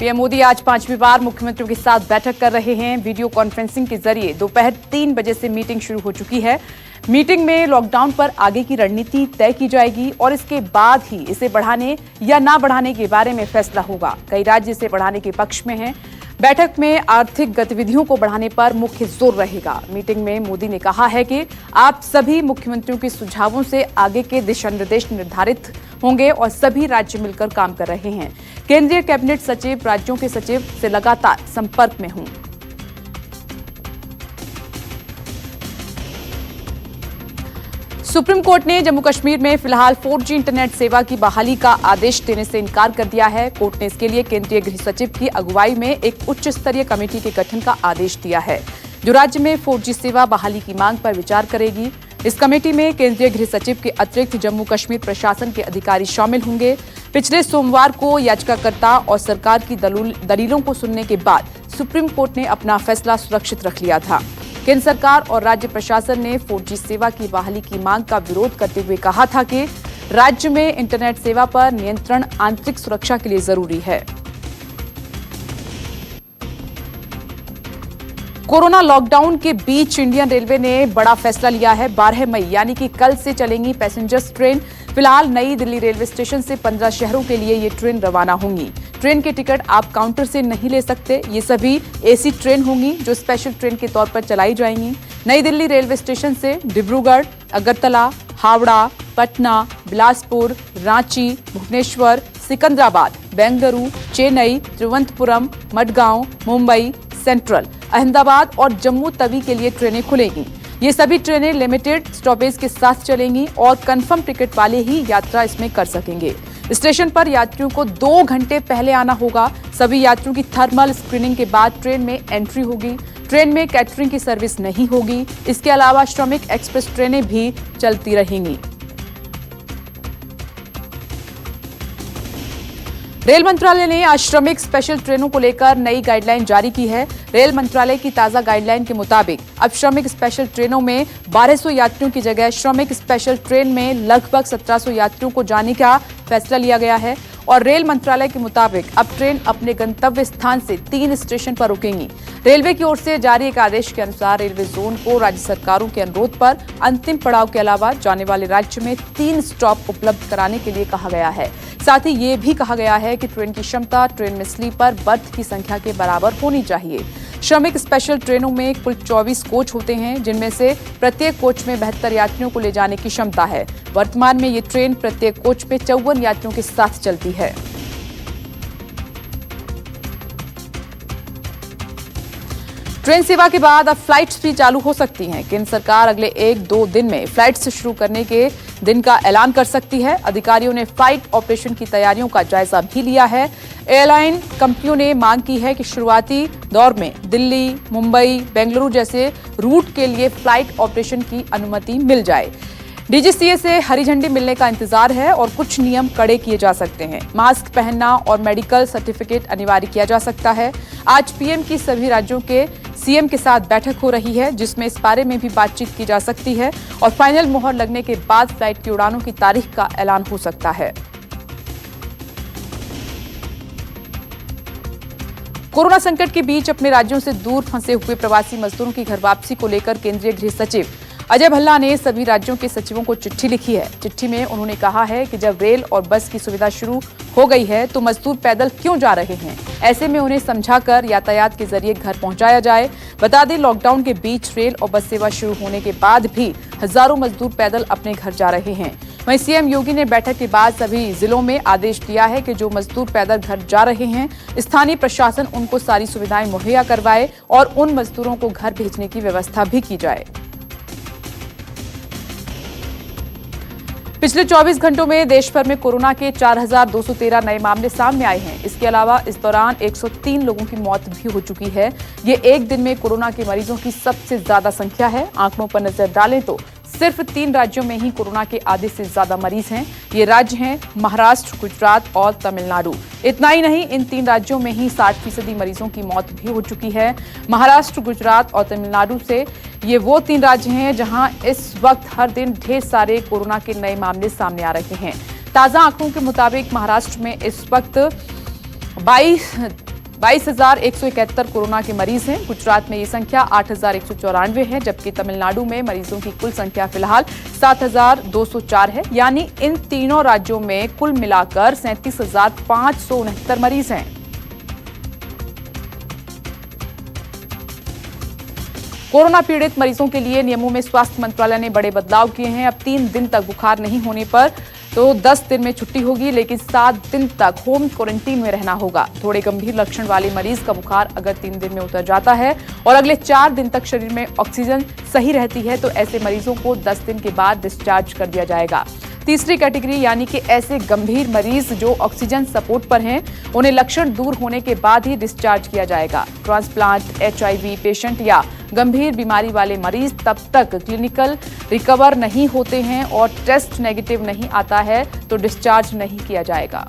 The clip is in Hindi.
पीएम मोदी आज 5वीं बार मुख्यमंत्रियों के साथ बैठक कर रहे हैं। वीडियो कॉन्फ्रेंसिंग के जरिए दोपहर 3 बजे से मीटिंग शुरू हो चुकी है। मीटिंग में लॉकडाउन पर आगे की रणनीति तय की जाएगी और इसके बाद ही इसे बढ़ाने या ना बढ़ाने के बारे में फैसला होगा। कई राज्य इसे बढ़ाने के पक्ष में हैं। बैठक में आर्थिक गतिविधियों को बढ़ाने पर मुख्य जोर रहेगा। मीटिंग में मोदी ने कहा है कि आप सभी मुख्यमंत्रियों के सुझावों से आगे के दिशा निर्देश निर्धारित होंगे और सभी राज्य मिलकर काम कर रहे हैं। केंद्रीय कैबिनेट सचिव राज्यों के सचिव से लगातार संपर्क में हूं। सुप्रीम कोर्ट ने जम्मू कश्मीर में फिलहाल 4G इंटरनेट सेवा की बहाली का आदेश देने से इनकार कर दिया है। कोर्ट ने इसके लिए केंद्रीय गृह सचिव की अगुवाई में एक उच्च स्तरीय कमेटी के गठन का आदेश दिया है, जो राज्य में 4G सेवा बहाली की मांग पर विचार करेगी। इस कमेटी में केंद्रीय गृह सचिव के अतिरिक्त जम्मू कश्मीर प्रशासन के अधिकारी शामिल होंगे। पिछले सोमवार को याचिकाकर्ता और सरकार की दलीलों को सुनने के बाद सुप्रीम कोर्ट ने अपना फैसला सुरक्षित रख लिया था। केंद्र सरकार और राज्य प्रशासन ने 4G सेवा की बहाली की मांग का विरोध करते हुए कहा था कि राज्य में इंटरनेट सेवा पर नियंत्रण आंतरिक सुरक्षा के लिए जरूरी है। कोरोना लॉकडाउन के बीच इंडियन रेलवे ने बड़ा फैसला लिया है। 12 मई यानी कि कल से चलेंगी पैसेंजर्स ट्रेन। फिलहाल नई दिल्ली रेलवे स्टेशन से 15 शहरों के लिए ये ट्रेन रवाना होंगी। ट्रेन के टिकट आप काउंटर से नहीं ले सकते। ये सभी एसी ट्रेन होंगी जो स्पेशल ट्रेन के तौर पर चलाई जाएंगी। नई दिल्ली रेलवे स्टेशन से डिब्रूगढ़, अगरतला, हावड़ा, पटना, बिलासपुर, रांची, भुवनेश्वर, सिकंदराबाद, बेंगलुरु, चेन्नई, तिरुवनंतपुरम, मडगांव, मुंबई सेंट्रल, अहमदाबाद और जम्मू तवी के लिए ट्रेनें खुलेंगी। ये सभी ट्रेनें लिमिटेड स्टॉपेज के साथ चलेंगी और कंफर्म टिकट वाले ही यात्रा इसमें कर सकेंगे। स्टेशन पर यात्रियों को 2 घंटे पहले आना होगा। सभी यात्रियों की थर्मल स्क्रीनिंग के बाद ट्रेन में एंट्री होगी। ट्रेन में कैटरिंग की सर्विस नहीं होगी। इसके अलावा श्रमिक एक्सप्रेस ट्रेनें भी चलती रहेंगी। रेल मंत्रालय ने आज श्रमिक स्पेशल ट्रेनों को लेकर नई गाइडलाइन जारी की है। रेल मंत्रालय की ताजा गाइडलाइन के मुताबिक अब श्रमिक स्पेशल ट्रेनों में 1200 यात्रियों की जगह श्रमिक स्पेशल ट्रेन में लगभग 1700 यात्रियों को जाने का फैसला लिया गया है और रेल मंत्रालय के मुताबिक अब ट्रेन अपने गंतव्य स्थान से 3 स्टेशन पर रुकेंगी। रेलवे की ओर से जारी एक आदेश के अनुसार रेलवे जोन को राज्य सरकारों के अनुरोध पर अंतिम पड़ाव के अलावा जाने वाले राज्य में 3 स्टॉप उपलब्ध कराने के लिए कहा गया है। साथ ही ये भी कहा गया है कि ट्रेन की क्षमता ट्रेन में स्लीपर बर्थ की संख्या के बराबर होनी चाहिए। श्रमिक स्पेशल ट्रेनों में कुल 24 कोच होते हैं, जिनमें से प्रत्येक कोच में 72 यात्रियों को ले जाने की क्षमता है। वर्तमान में ये ट्रेन प्रत्येक कोच में 54 यात्रियों के साथ चलती है। ट्रेन सेवा के बाद अब फ्लाइट्स भी चालू हो सकती हैं। केंद्र सरकार अगले 1-2 दिन में फ्लाइट्स शुरू करने के दिन का ऐलान कर सकती है। अधिकारियों ने फ्लाइट ऑपरेशन की तैयारियों का जायजा भी लिया है। एयरलाइन कंपनियों ने मांग की है कि शुरुआती दौर में दिल्ली, मुंबई, बेंगलुरु जैसे रूट के लिए फ्लाइट ऑपरेशन की अनुमति मिल जाए। डीजीसीए से हरी झंडी मिलने का इंतजार है और कुछ नियम कड़े किए जा सकते हैं। मास्क पहनना और मेडिकल सर्टिफिकेट अनिवार्य किया जा सकता है। आज पीएम की सभी राज्यों के सीएम के साथ बैठक हो रही है, जिसमें इस बारे में भी बातचीत की जा सकती है और फाइनल मोहर लगने के बाद फ्लाइट की उड़ानों की तारीख का ऐलान हो सकता है। कोरोना संकट के बीच अपने राज्यों से दूर फंसे हुए प्रवासी मजदूरों की घर वापसी को लेकर केंद्रीय गृह सचिव अजय भल्ला ने सभी राज्यों के सचिवों को चिट्ठी लिखी है। चिट्ठी में उन्होंने कहा है कि जब रेल और बस की सुविधा शुरू हो गई है तो मजदूर पैदल क्यों जा रहे हैं। ऐसे में उन्हें समझाकर यातायात के जरिए घर पहुंचाया जाए। बता दें, लॉकडाउन के बीच रेल और बस सेवा शुरू होने के बाद भी हजारों मजदूर पैदल अपने घर जा रहे हैं। वहीं सीएम योगी ने बैठक के बाद सभी जिलों में आदेश दिया है कि जो मजदूर पैदल घर जा रहे हैं, स्थानीय प्रशासन उनको सारी सुविधाएं मुहैया करवाए और उन मजदूरों को घर भेजने की व्यवस्था भी की जाए। पिछले 24 घंटों में देश भर में कोरोना के 4213 नए मामले सामने आए हैं। इसके अलावा इस दौरान 103 लोगों की मौत भी हो चुकी है। ये एक दिन में कोरोना के मरीजों की सबसे ज्यादा संख्या है। आंकड़ों पर नजर डालें तो सिर्फ 3 राज्यों में ही कोरोना के आधे से ज्यादा मरीज हैं। ये राज्य हैं महाराष्ट्र, गुजरात और तमिलनाडु। इतना ही नहीं, इन 3 राज्यों में ही 60% मरीजों की मौत भी हो चुकी है। महाराष्ट्र, गुजरात और तमिलनाडु से ये वो 3 राज्य हैं जहां इस वक्त हर दिन ढेर सारे कोरोना के नए मामले सामने आ रहे हैं। ताजा आंकड़ों के मुताबिक महाराष्ट्र में इस वक्त 22,171 कोरोना के मरीज हैं। गुजरात में ये संख्या 8,194 है, जबकि तमिलनाडु में मरीजों की कुल संख्या फिलहाल 7,204 है। यानी इन तीनों राज्यों में कुल मिलाकर 37,569 मरीज हैं। कोरोना पीड़ित मरीजों के लिए नियमों में स्वास्थ्य मंत्रालय ने बड़े बदलाव किए हैं। अब 3 दिन तक बुखार नहीं होने पर तो 10 दिन में छुट्टी होगी, लेकिन 7 दिन तक होम क्वारंटीन में रहना होगा। थोड़े गंभीर लक्षण वाले मरीज का बुखार अगर 3 दिन में उतर जाता है और अगले 4 दिन तक शरीर में ऑक्सीजन सही रहती है, तो ऐसे मरीजों को 10 दिन के बाद डिस्चार्ज कर दिया जाएगा। तीसरी कैटेगरी यानी कि ऐसे गंभीर मरीज जो ऑक्सीजन सपोर्ट पर हैं, उन्हें लक्षण दूर होने के बाद ही डिस्चार्ज किया जाएगा। ट्रांसप्लांट, HIV पेशेंट या गंभीर बीमारी वाले मरीज तब तक क्लिनिकल रिकवर नहीं होते हैं और टेस्ट नेगेटिव नहीं आता है तो डिस्चार्ज नहीं किया जाएगा।